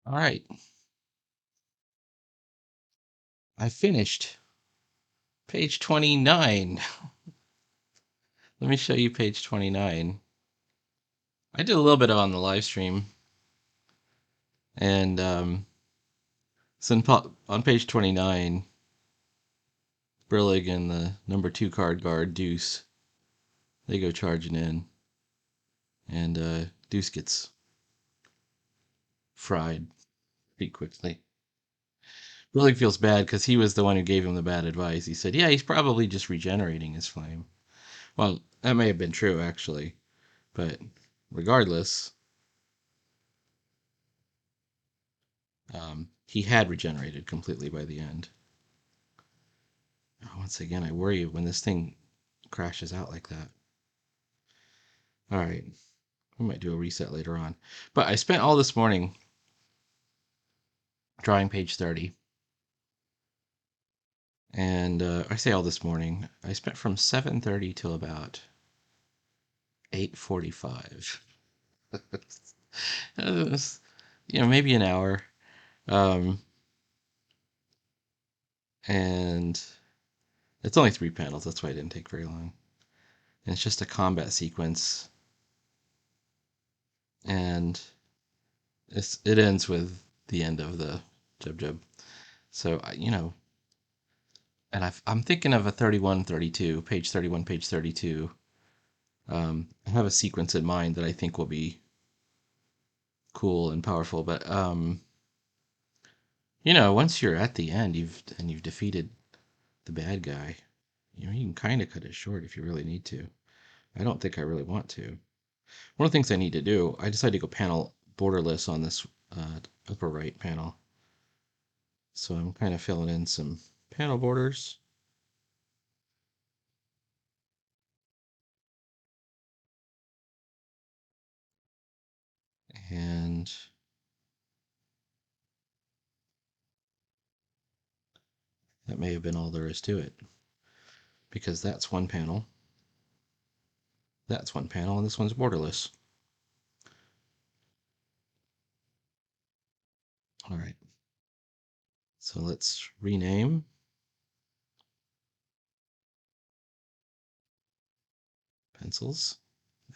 All right, I finished page 29. Let me show you page 29. I did a little bit on the live stream, and so on page 29, Brillig and the number 2 card guard, Deuce, they go charging in, and Deuce gets fried pretty quickly. Brillig feels bad because he was the one who gave him the bad advice. He said, yeah, he's probably just regenerating his flame. Well, that may have been true, actually, but regardless, he had regenerated completely by the end. Once again, I worry when this thing crashes out like that. All right, we might do a reset later on. But I spent all this morning drawing page 30. And I say all this morning. I spent from 7:30 till about 8:45. Maybe an hour. Um, and it's only 3 panels. That's why it didn't take very long. And it's just a combat sequence. And it ends with the end of the Jub Jub. So, and I'm thinking of a 31, 32, page 31, page 32. I have a sequence in mind that I think will be cool and powerful. But once you're at the end, you've defeated the bad guy. You can kind of cut it short if you really need to. I don't think I really want to. One of the things I need to do, I decided to go panel borderless on this upper right panel. So I'm kind of filling in some panel borders. And that may have been all there is to it. Because that's one panel. That's one panel, and this one's borderless. All right. So let's rename. Pencils.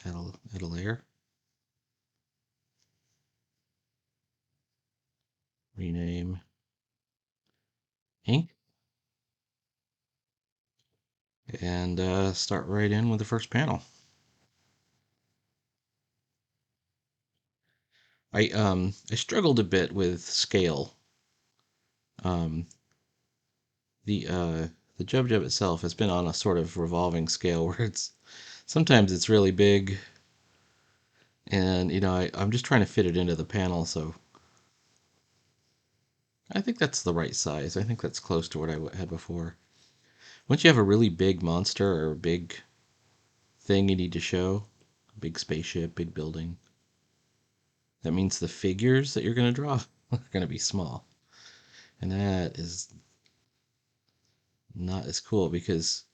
Add a layer. Rename ink. And start right in with the first panel. I struggled a bit with scale. Um, the Jub Jub itself has been on a sort of revolving scale where sometimes it's really big, and I'm just trying to fit it into the panel, so I think that's the right size. I think that's close to what I had before. Once you have a really big monster or a big thing you need to show, a big spaceship, big building, that means the figures that you're going to draw are going to be small. And that is not as cool because,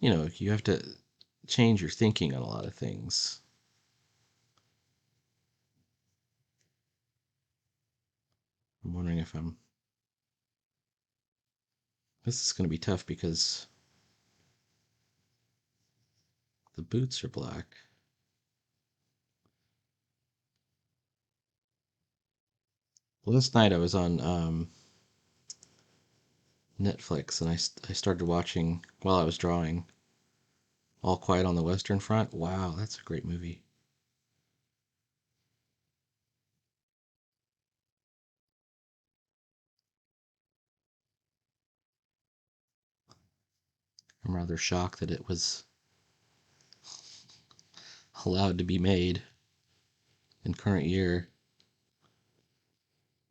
you have to change your thinking on a lot of things. I'm wondering if this is going to be tough because the boots are black. Last night I was on Netflix and I started watching while I was drawing All Quiet on the Western Front. Wow, that's a great movie. I'm rather shocked that it was allowed to be made in current year.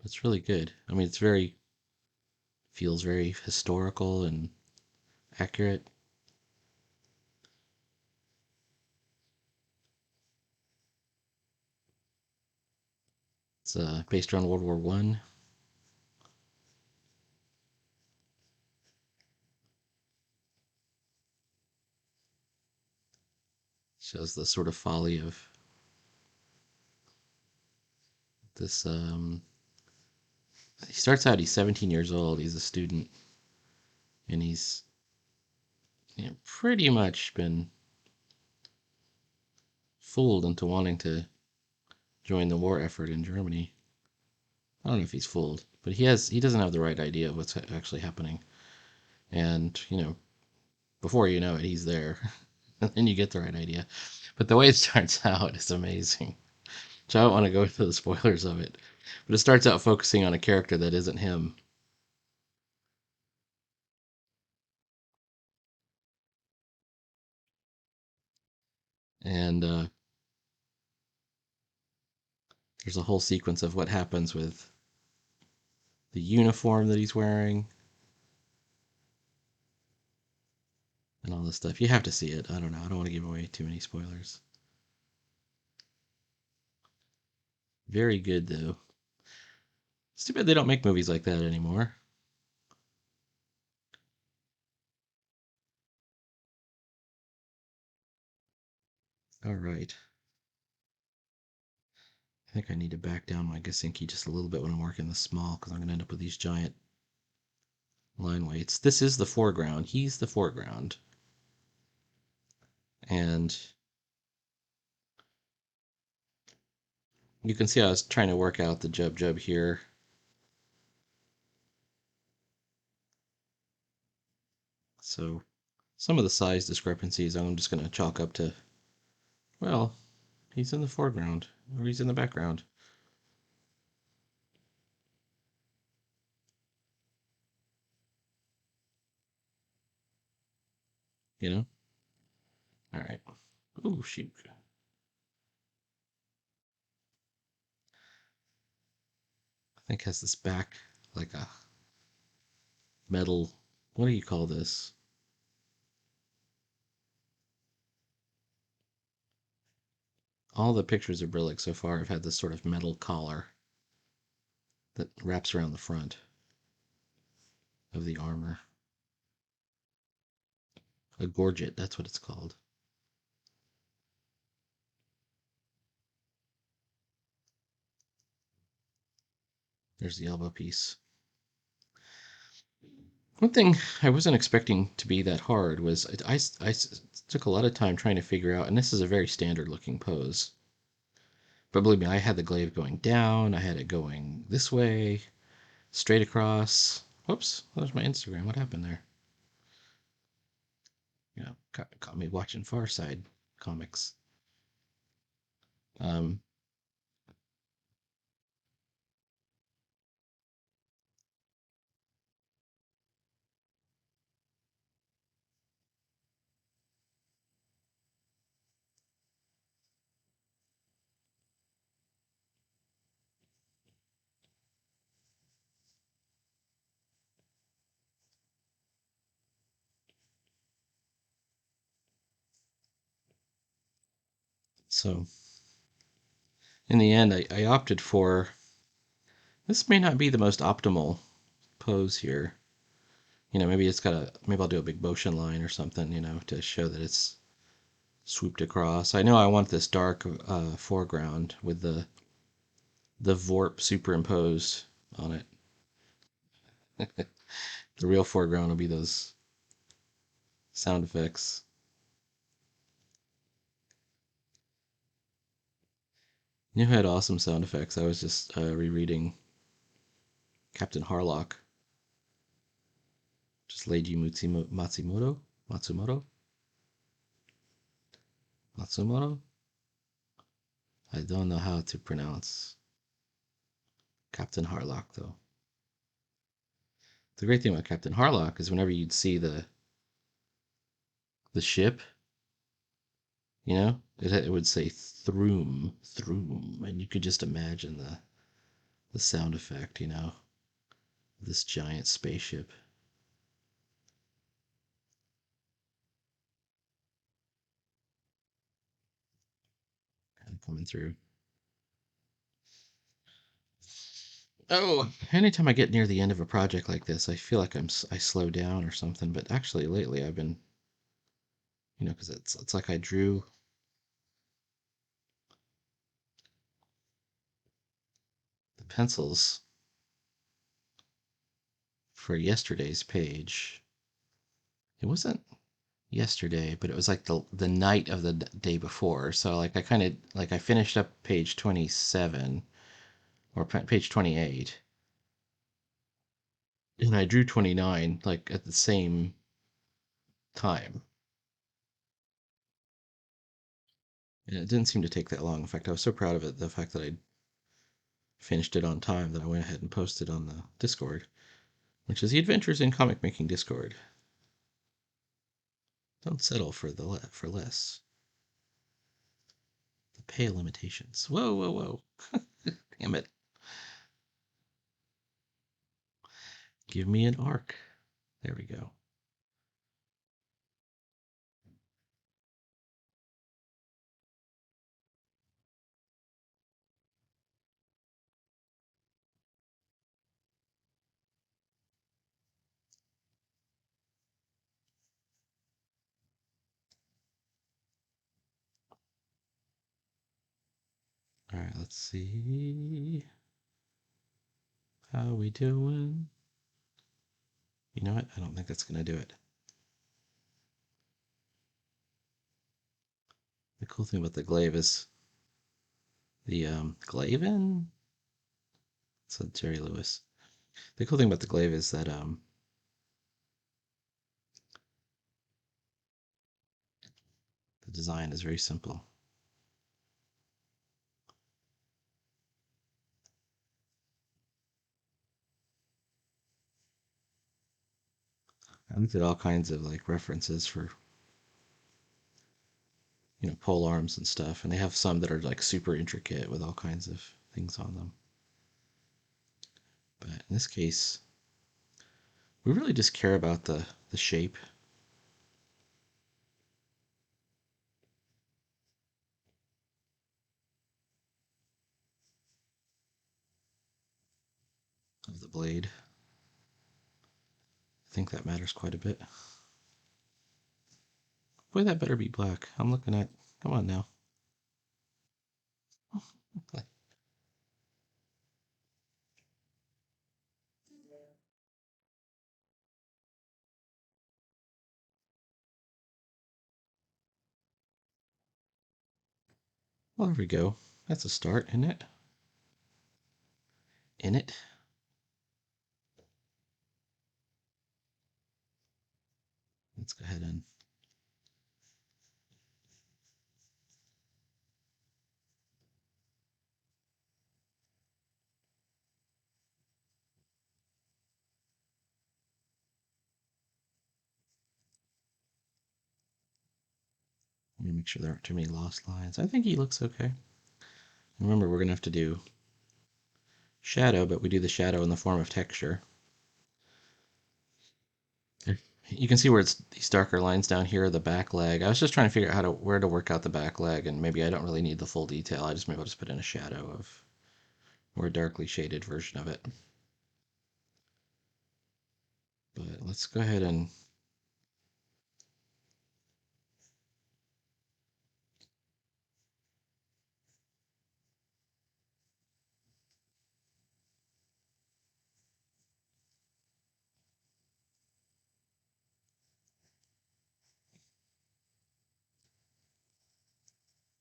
It's really good. I mean, feels very historical and accurate. It's based around World War One. Shows the sort of folly of this He starts out, he's 17 years old, he's a student, and he's pretty much been fooled into wanting to join the war effort in Germany. I don't know if he's fooled, but he doesn't have the right idea of what's actually happening. And, before you know it, he's there. And then you get the right idea. But the way it starts out is amazing. So I don't want to go into the spoilers of it. But it starts out focusing on a character that isn't him. And there's a whole sequence of what happens with the uniform that he's wearing and all this stuff. You have to see it. I don't know. I don't want to give away too many spoilers. Very good, though. It's too bad they don't make movies like that anymore. All right. I think I need to back down my Gasinki just a little bit when I'm working this small because I'm going to end up with these giant line weights. This is the foreground. He's the foreground. And you can see I was trying to work out the jub here. So some of the size discrepancies I'm just going to chalk up to, well, he's in the foreground or he's in the background. You know? All right. Oh, shoot. I think has this back like a metal. What do you call this? All the pictures of Brillick so far have had this sort of metal collar that wraps around the front of the armor. A gorget, that's what it's called. There's the elbow piece. One thing I wasn't expecting to be that hard was I took a lot of time trying to figure out, and this is a very standard looking pose. But believe me, I had the glaive going down, I had it going this way, straight across. Whoops, that was my Instagram. What happened there? Caught me watching Far Side comics. Um, so in the end, I opted for this may not be the most optimal pose here. Maybe maybe I'll do a big motion line or something, to show that it's swooped across. I know I want this dark foreground with the Vorp superimposed on it. The real foreground will be those sound effects. You know who had awesome sound effects? I was just rereading Captain Harlock. Just Leiji Matsumoto? Matsumoto? Matsumoto? I don't know how to pronounce Captain Harlock, though. The great thing about Captain Harlock is whenever you'd see the ship, it would say Throom, Throom, and you could just imagine the sound effect, this giant spaceship kind of coming through. Oh, anytime I get near the end of a project like this, I feel like I slow down or something. But actually, lately I've been, because it's like I drew the pencils for yesterday's page. It wasn't yesterday, but it was like the night of the day before. So like I kind of like I finished up page 27 or page 28, and I drew 29 like at the same time. And it didn't seem to take that long. In fact, I was so proud of it, the fact that I finished it on time, that I went ahead and posted on the Discord, which is the Adventures in Comic Making Discord. Don't settle for for less. The pale limitations. Whoa, whoa, whoa. Damn it. Give me an arc. There we go. All right, let's see. How we doing? You know what? I don't think that's going to do it. The cool thing about the glaive is the Glaven? It's a Jerry Lewis. The cool thing about the glaive is that the design is very simple. I looked at all kinds of like references for pole arms and stuff, and they have some that are like super intricate with all kinds of things on them. But in this case, we really just care about the shape. Of the blade. I think that matters quite a bit. Boy, that better be black. I'm looking at. Come on now. Well, there we go. That's a start, isn't it? In it. Let's go ahead and let me make sure there aren't too many lost lines. I think he looks okay. Remember, we're going to have to do shadow, but we do the shadow in the form of texture. You can see where it's these darker lines down here, the back leg. I was just trying to figure out where to work out the back leg, and maybe I don't really need the full detail. Maybe I'll just put in a shadow of more darkly shaded version of it. But let's go ahead and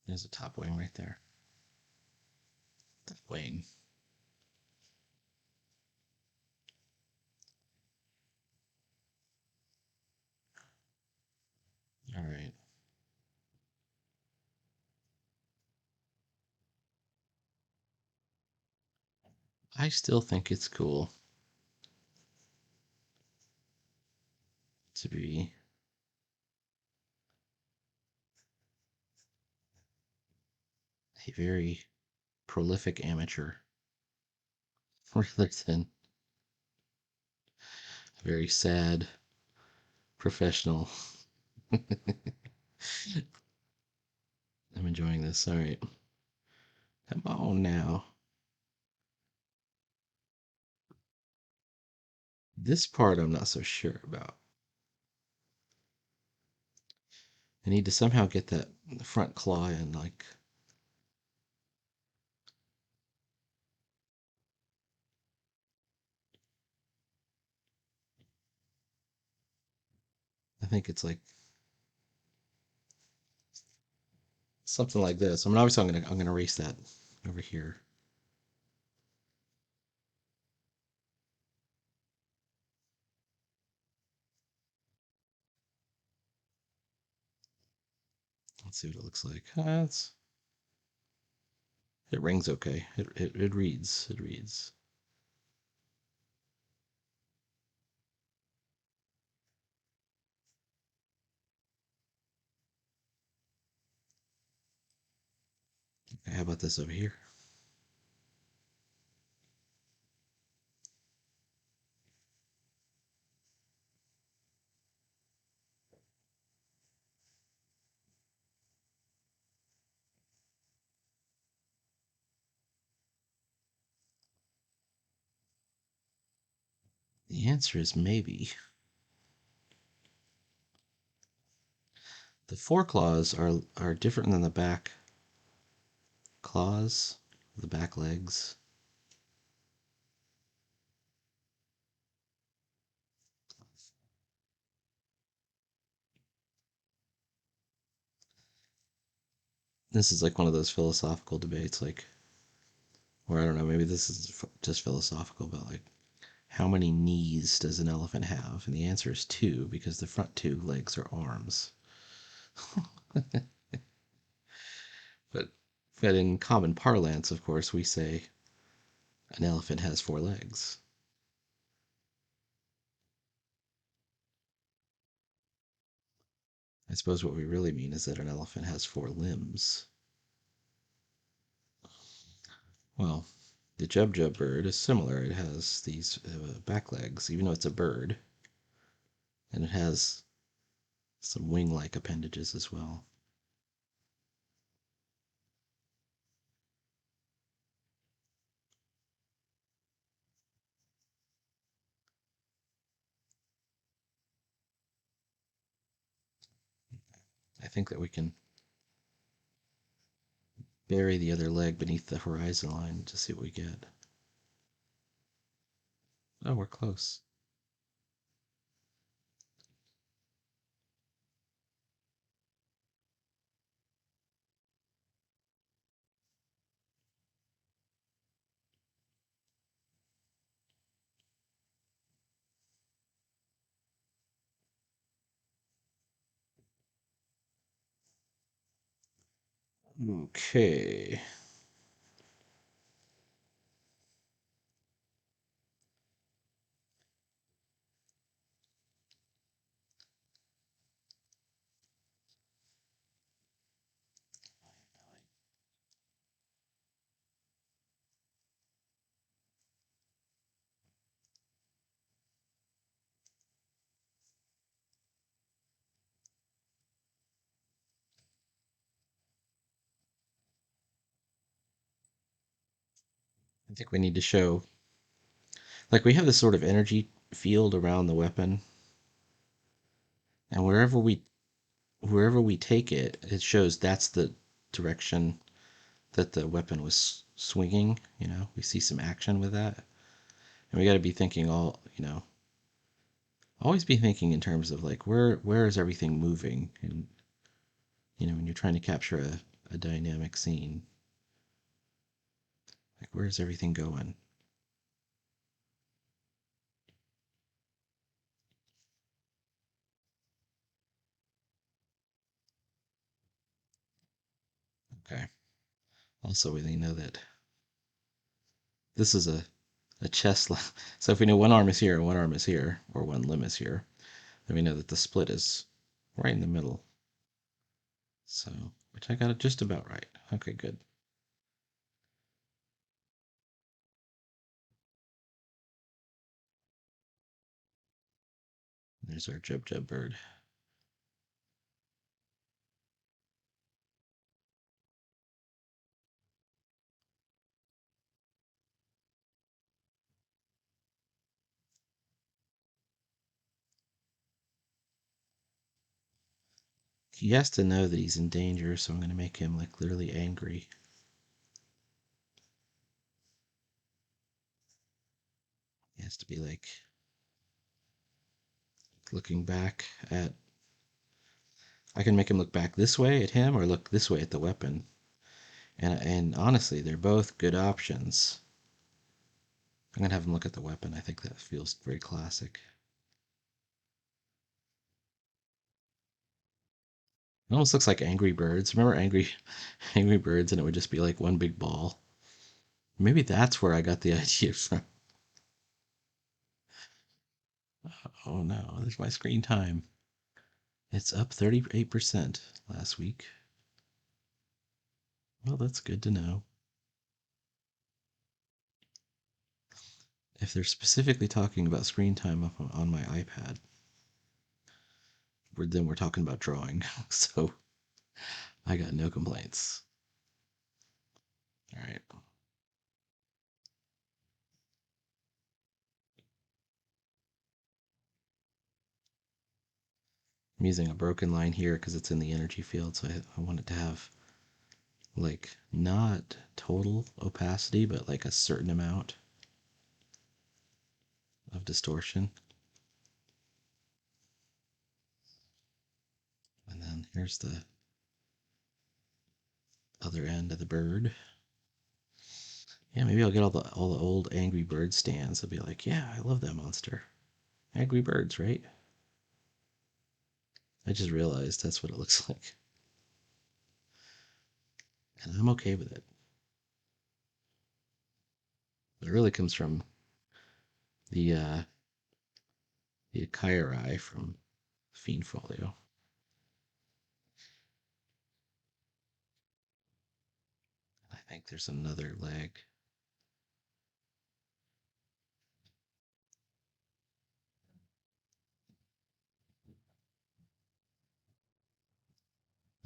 there's a top wing right there. Top wing. All right. I still think it's cool to be a very prolific amateur rather than a very sad professional. I'm enjoying this. All right. Come on now. This part I'm not so sure about. I need to somehow get that front claw in, like. I think it's like something like this. I mean, obviously, I'm gonna erase that over here. Let's see what it looks like. It rings okay. It reads. It reads. Okay, how about this over here? The answer is maybe. The foreclaws are different than the back claws, the back legs. This is like one of those philosophical debates, like, or I don't know, maybe this is just philosophical, but like, how many knees does an elephant have? And the answer is two, because the front two legs are arms. But in common parlance, of course, we say an elephant has four legs. I suppose what we really mean is that an elephant has four limbs. Well, the jubjub bird is similar. It has these back legs, even though it's a bird, and it has some wing-like appendages as well. I think that we can bury the other leg beneath the horizon line to see what we get. Oh, we're close. Okay. I think we need to show, like, we have this sort of energy field around the weapon, and wherever we take it, it shows that's the direction that the weapon was swinging. We see some action with that, and we got to be thinking always be thinking in terms of like where is everything moving, and when you're trying to capture a dynamic scene, like where's everything going? Okay. Also, we know that this is a chest. So if we know one arm is here and one arm is here, or one limb is here, then we know that the split is right in the middle. So, which I got it just about right. Okay, good. There's our jub jub bird. He has to know that he's in danger, so I'm going to make him like literally angry. He has to be like looking back at I can make him look back this way at him or look this way at the weapon. And honestly, they're both good options. I'm gonna have him look at the weapon. I think that feels very classic. It almost looks like Angry Birds. Remember Angry Birds, and it would just be like one big ball. Maybe that's where I got the idea from. Oh no, there's my screen time. It's up 38% last week. Well, that's good to know. If they're specifically talking about screen time up on my iPad, then we're talking about drawing. So I got no complaints. All right. I'm using a broken line here because it's in the energy field, so I want it to have like not total opacity, but like a certain amount of distortion. And then here's the other end of the bird. Yeah, maybe I'll get all the old Angry Bird stands. I'll be like, yeah, I love that monster. Angry Birds, right? I just realized that's what it looks like. And I'm okay with it. It really comes from the Kyrie from Fiend Folio. I think there's another leg.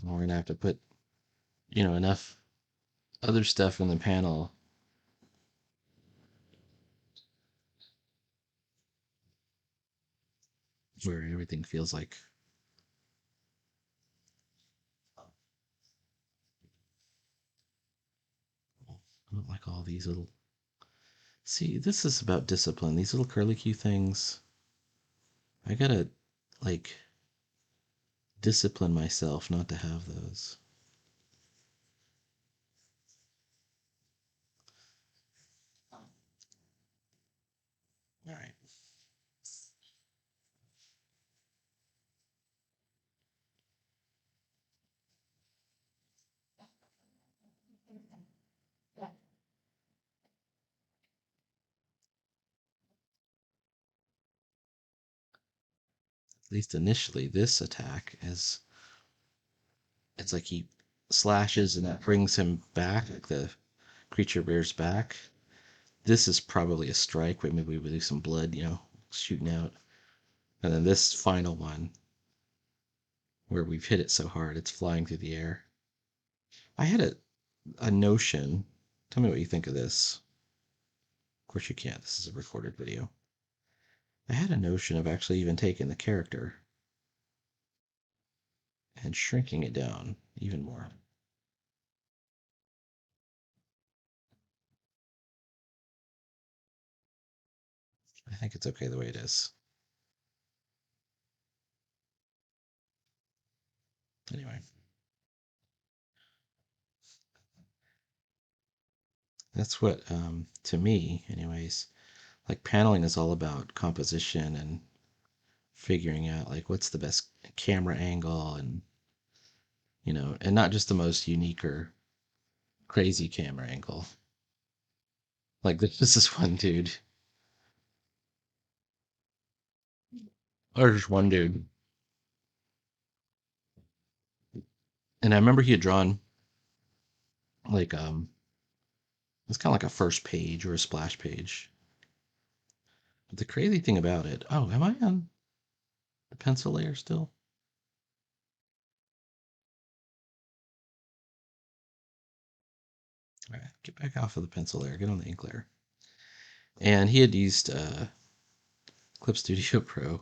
We're gonna have to put, enough other stuff in the panel where everything feels like I don't like all these little. See, this is about discipline. These little curly Q things. I gotta like discipline myself not to have those. All right. At least initially, this attack is it's like he slashes and that brings him back. Like the creature bears back. This is probably a strike where maybe we do some blood, shooting out. And then this final one where we've hit it so hard it's flying through the air. I had a notion. Tell me what you think of this. Of course you can't. This is a recorded video. I had a notion of actually even taking the character and shrinking it down even more. I think it's okay the way it is. Anyway, that's what, to me, anyways, like paneling is all about composition and figuring out like what's the best camera angle and not just the most unique or crazy camera angle. Like this is one dude, or just one dude, and I remember he had drawn like it's kind of like a first page or a splash page. But the crazy thing about it, oh, am I on the pencil layer still? All right, get back off of the pencil layer, get on the ink layer. And he had used Clip Studio Pro,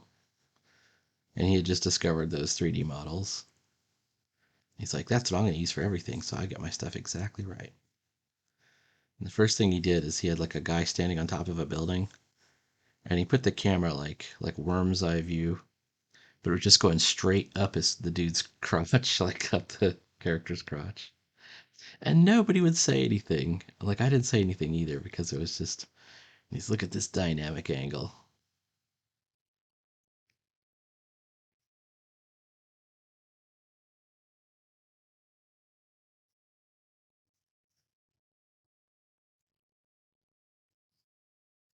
and he had just discovered those 3D models. He's like, that's what I'm going to use for everything, so I get my stuff exactly right. And the first thing he did is he had like a guy standing on top of a building, and he put the camera like worm's eye view but it was just going straight up his the dude's crotch, like up the character's crotch. And nobody would say anything. Like I didn't say anything either because it was just he's look at this dynamic angle.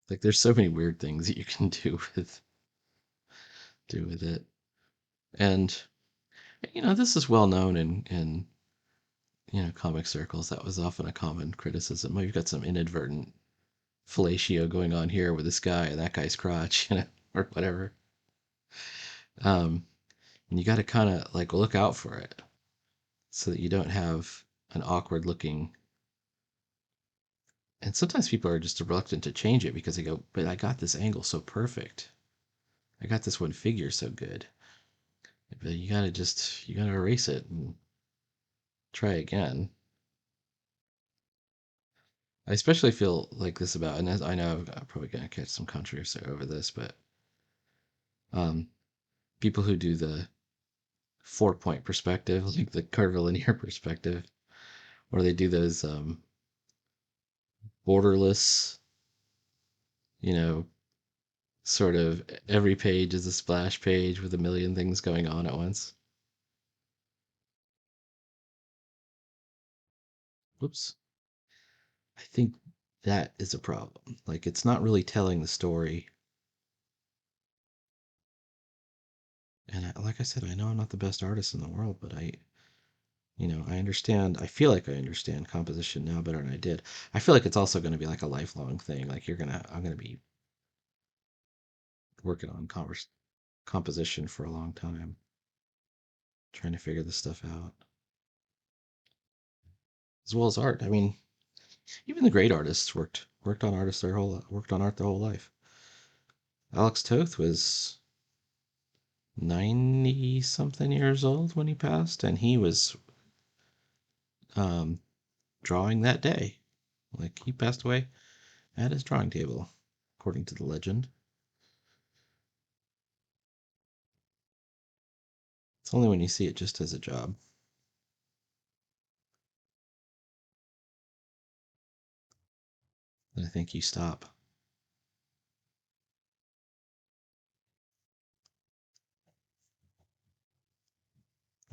Like there's so many weird things that you can do with it. And this is well known in comic circles. That was often a common criticism. Oh, you've got some inadvertent fellatio going on here with this guy and that guy's crotch, or whatever. Um, and you got to kind of like look out for it so that you don't have an awkward looking. And sometimes people are just reluctant to change it because they go, "But I got this angle so perfect. I got this one figure so good." But you gotta erase it and try again. I especially feel like this about, and as I know I'm probably gonna catch some controversy over this, but um, people who do the 4-point perspective, like the curvilinear perspective, or they do those borderless, you know, sort of every page is a splash page with a million things going on at once. Whoops. I think that is a problem. Like it's not really telling the story. And like I said, I know I'm not the best artist in the world, but I understand. I feel like I understand composition now better than I did. I feel like it's also going to be like a lifelong thing. Like I'm gonna be working on composition for a long time, trying to figure this stuff out, as well as art. I mean, even the great artists worked on art their whole life. Alex Toth was 90 something years old when he passed, and he was um, drawing that day. Like he passed away at his drawing table, according to the legend. It's only when you see it just as a job that I think you stop.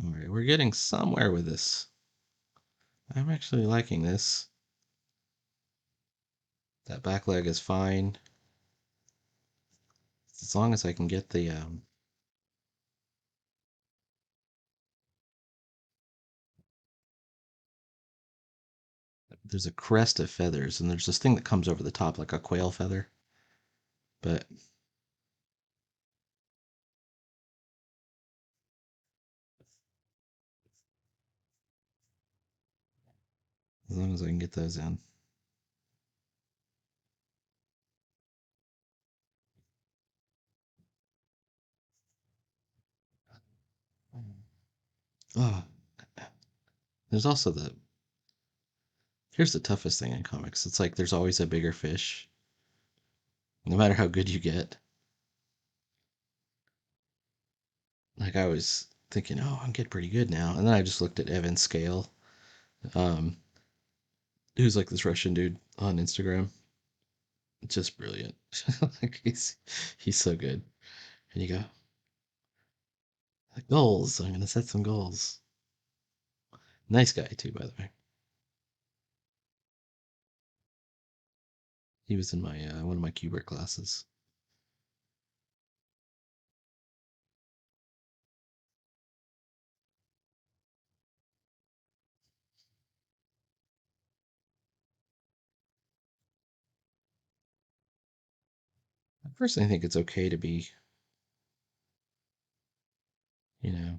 All right, we're getting somewhere with this. I'm actually liking this. That back leg is fine. As long as I can get there's a crest of feathers, and there's this thing that comes over the top like a quail feather. But as long as I can get those in. Oh, there's also here's the toughest thing in comics. It's like there's always a bigger fish, no matter how good you get. Like I was thinking, oh, I'm getting pretty good now, and then I just looked at Evan Scale, um, who's like this Russian dude on Instagram. Just brilliant. Like he's so good. And you go, goals. I'm gonna set some goals. Nice guy too, by the way. He was in my one of my Kubert classes. I personally think it's okay to be, you know,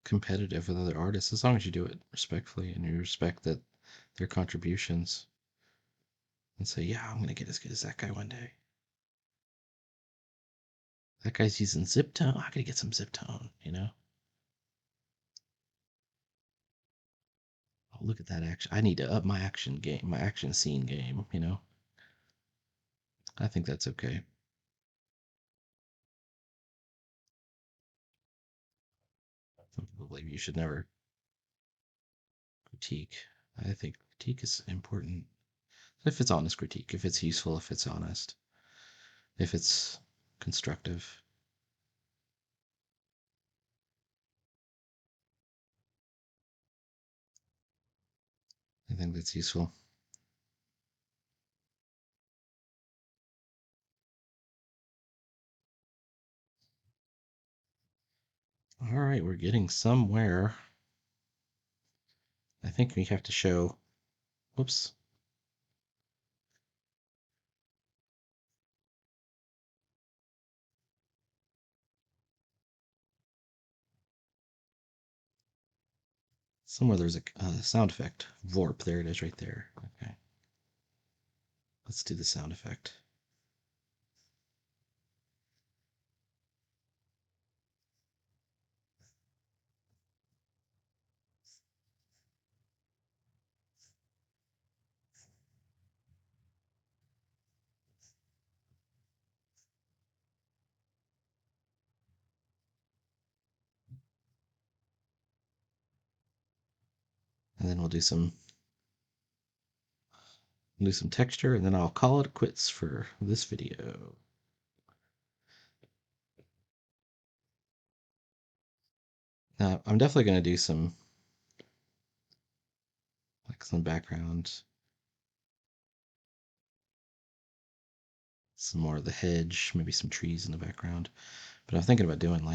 competitive with other artists as long as you do it respectfully and you respect that their contributions and say, yeah, I'm gonna get as good as that guy one day. That guy's using zip tone. I gotta get some zip tone. Oh, look at that action. I need to up my action game, my action scene game. I think that's okay. believe you should never critique. I think critique is important. If it's honest critique, if it's useful, if it's honest, if it's constructive. I think that's useful. All right, we're getting somewhere. I think we have to show, whoops. Somewhere there's a sound effect. Vorp, there it is right there. Okay. Let's do the sound effect. And then we'll do some texture, and then I'll call it quits for this video. Now, I'm definitely going to do some background, some more of the hedge, maybe some trees in the background. But I'm thinking about doing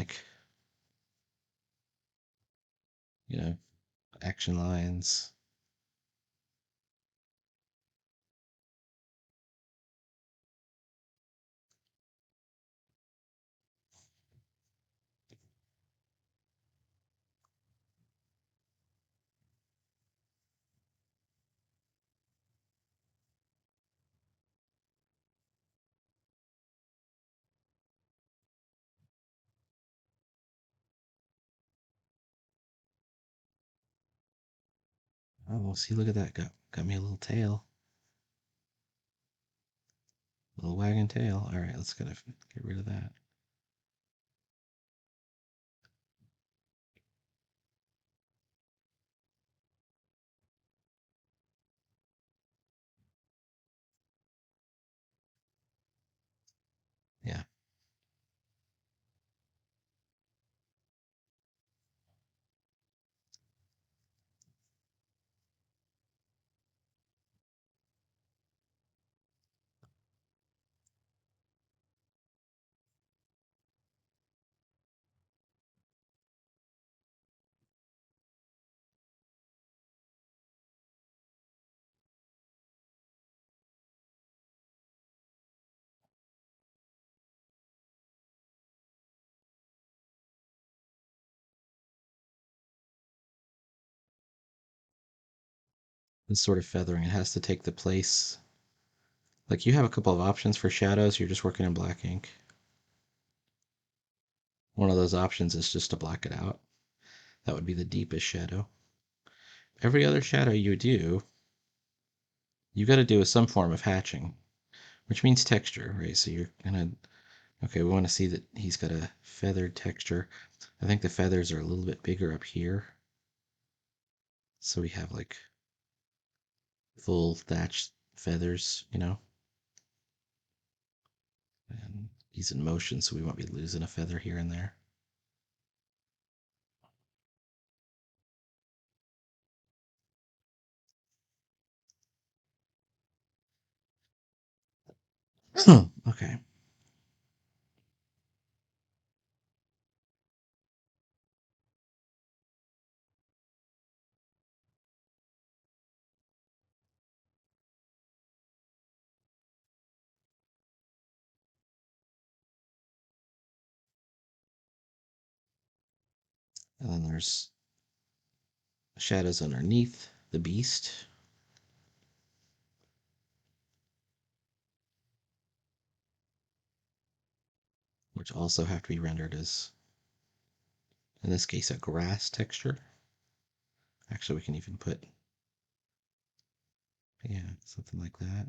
action lines. Oh, see, look at that. Got me a little tail. Little wagging tail. All right, let's get rid of that. Yeah. This sort of feathering, it has to take the place. Like you have a couple of options for shadows. You're just working in black ink. One of those options is just to black it out. That would be the deepest shadow. Every other shadow you do, you got to do some form of hatching, which means texture, right? So you're gonna, okay, we want to see that he's got a feathered texture. I think the feathers are a little bit bigger up here. So we have like full thatched feathers, and he's in motion, so we won't be losing a feather here and there. Okay. And then there's shadows underneath the beast, which also have to be rendered as, in this case, a grass texture. Actually, we can even put, yeah, something like that.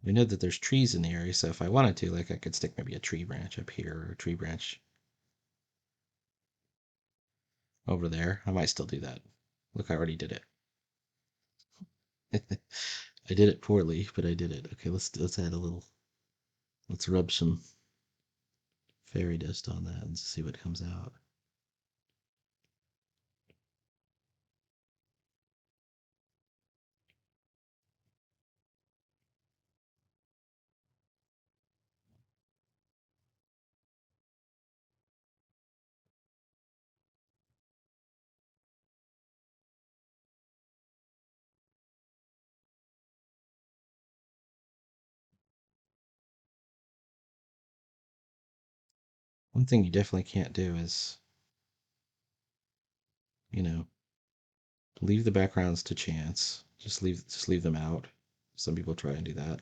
We know that there's trees in the area, so if I wanted to, like, I could stick maybe a tree branch up here or a tree branch over there. I might still do that. Look, I already did it. I did it poorly, but I did it. Okay, let's add a little. Let's rub some fairy dust on that and see what comes out. One thing you definitely can't do is, you know, leave the backgrounds to chance. Just leave them out. Some people try and do that.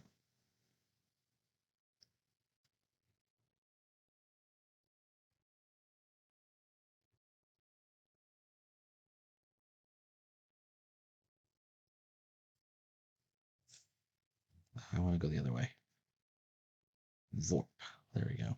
I want to go the other way. Vorp. There we go.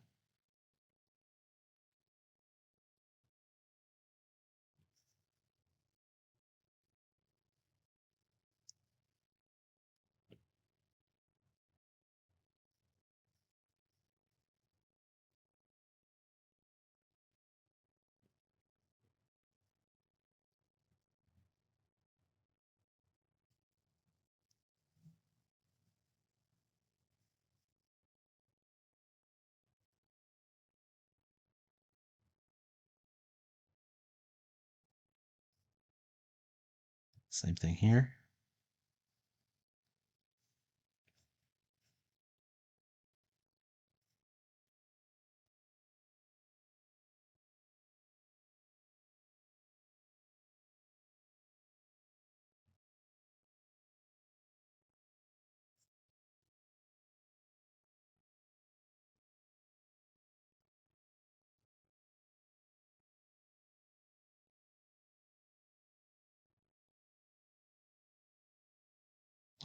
Same thing here.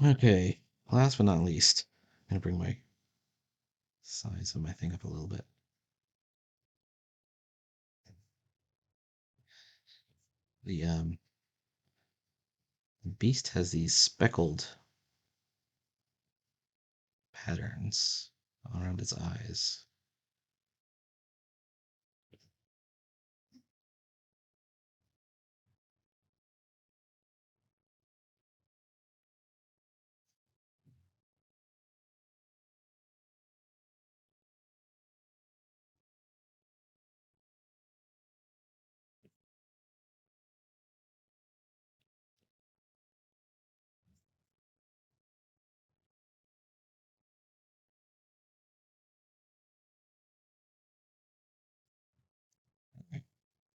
Okay, last but not least, I'm gonna bring my size of my thing up a little bit. The beast has these speckled patterns around its eyes.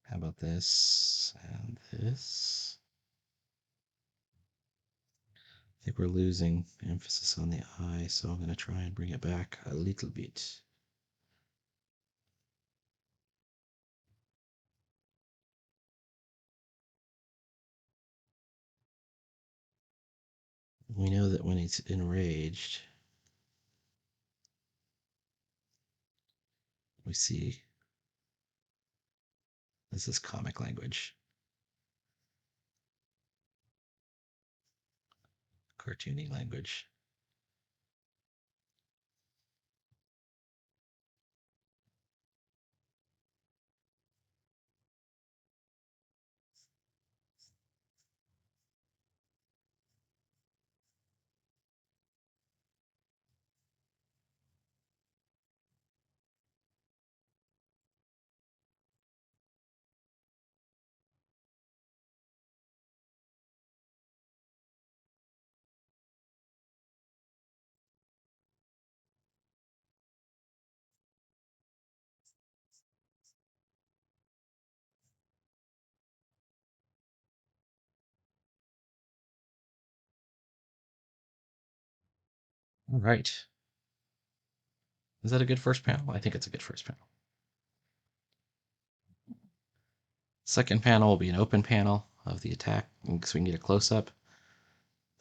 How about this and this? I think we're losing emphasis on the eye, so I'm going to try and bring it back a little bit. We know that when it's enraged, we see this is comic language, cartoony language. All right. Is that a good first panel? I think it's a good first panel. Second panel will be an open panel of the attack, so we can get a close-up.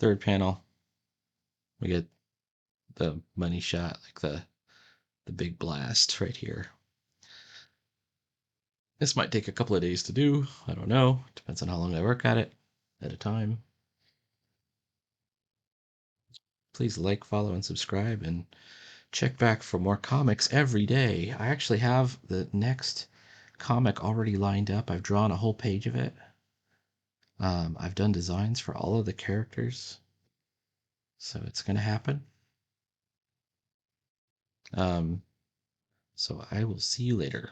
Third panel, we get the money shot, like the big blast right here. This might take a couple of days to do. I don't know. Depends on how long I work at it at a time. Please like, follow, and subscribe, and check back for more comics every day. I actually have the next comic already lined up. I've drawn a whole page of it. I've done designs for all of the characters, so it's going to happen. So I will see you later.